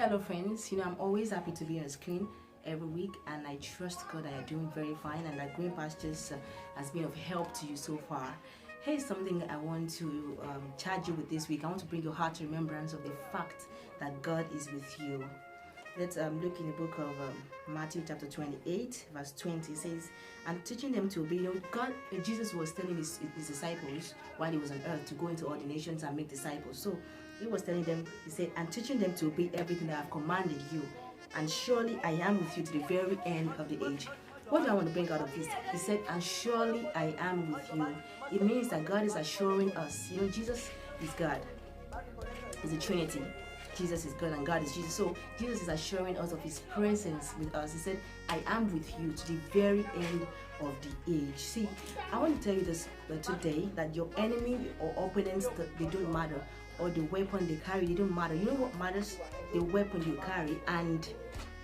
Hello friends, I'm always happy to be on screen every week, and I trust God that you're doing very fine and that Green Pastures has been of help to you so far. Here's something I want to charge you with this week. I want to bring your heart to remembrance of the fact that God is with you. Let's look in the book of Matthew chapter 28 verse 20. It says, and teaching them to obey. Jesus was telling his disciples while he was on earth to go into all the nations and make disciples. So he was telling them, he said, and teaching them to obey everything that I have commanded you, and surely I am with you to the very end of the age. What do I want to bring out of this? He said, and surely I am with you. It means that God is assuring us, Jesus is God. It's a Trinity. Jesus is God and God is Jesus. So Jesus is assuring us of his presence with us. He said, I am with you to the very end of the age. See, I want to tell you this today, that your enemy or opponents, they don't matter, or the weapon they carry, they don't matter. You know what matters? The weapon you carry, and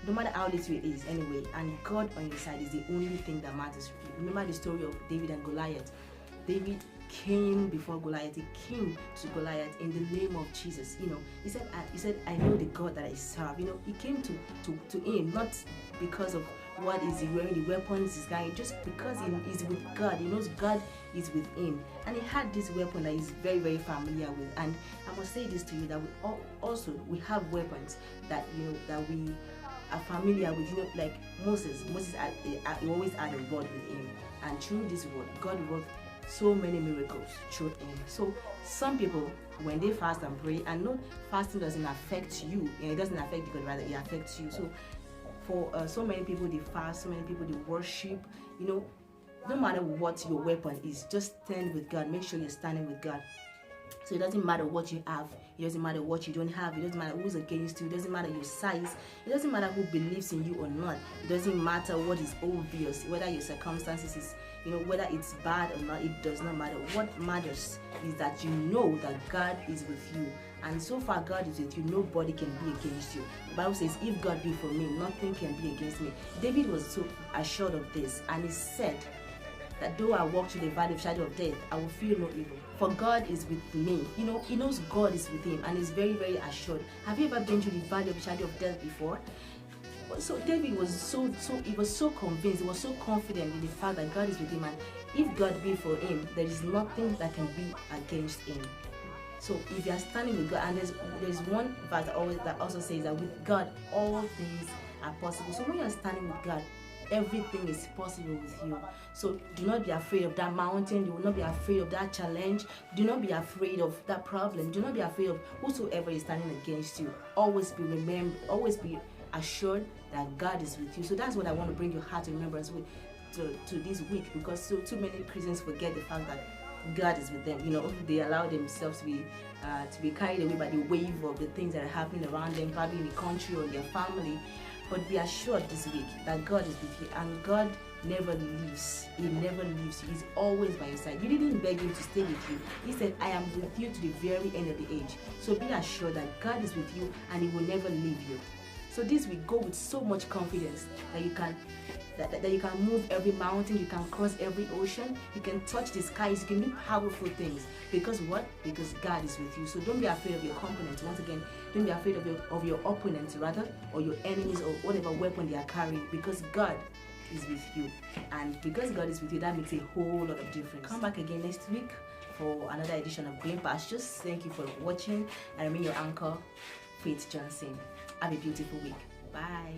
no matter how little it is anyway, and God on your side is the only thing that matters. Remember the story of David and Goliath. David came before Goliath. He came to Goliath in the name of Jesus. He said, I know the God that I serve. He came to him not because of what is he wearing, the weapons he's carrying, just because he is with God. He knows God is with him, and he had this weapon that he's very, very familiar with. And I must say this to you, that we have weapons that that we are familiar with. Like Moses he always had a rod with him, and through this rod, God worked so many miracles through him. So some people, when they fast and pray, and no, fasting doesn't affect you, it doesn't affect God, rather it affects you. So for so many people, they fast, so many people, they worship. No matter what your weapon is, just stand with God. Make sure you're standing with God. So it doesn't matter what you have, it doesn't matter what you don't have, it doesn't matter who's against you, it doesn't matter your size, it doesn't matter who believes in you or not, it doesn't matter what is obvious, whether your circumstances is, whether it's bad or not, it does not matter. What matters is that you know that God is with you, and so far God is with you, nobody can be against you. The Bible says, if God be for me, nothing can be against me. David was so assured of this, and he said that though I walk through the valley of shadow of death, I will fear no evil, for God is with me. He knows God is with him, and he's very, very assured. Have you ever been through the valley of the shadow of death before? So David was so convinced, he was so confident in the fact that God is with him, and if God be for him, there is nothing that can be against him. So if you are standing with God, and there's one verse that also says that with God all things are possible. So when you are standing with God, everything is possible with you. So do not be afraid of that mountain. You will not be afraid of that challenge. Do not be afraid of that problem. Do not be afraid of whosoever is standing against you. Always be assured that God is with you. So that's what I want to bring your heart to remembrance with to this week, because too many Christians forget the fact that God is with them. They allow themselves to be carried away by the wave of the things that are happening around them, probably in the country or their family. But be assured this week that God is with you, and God never leaves. He never leaves you. He's always by your side. You didn't beg him to stay with you. He said, I am with you to the very end of the age. So be assured that God is with you, and he will never leave you. So this week, go with so much confidence that you can move every mountain, you can cross every ocean, you can touch the skies, you can do powerful things. Because what? Because God is with you. So don't be afraid of your opponents. Once again, don't be afraid of your opponents, rather, or your enemies, or whatever weapon they are carrying, because God is with you. And because God is with you, that makes a whole lot of difference. Come back again next week for another edition of Green Pastures. Thank you for watching. I remain your anchor, Faith Johnson. Have a beautiful week. Bye.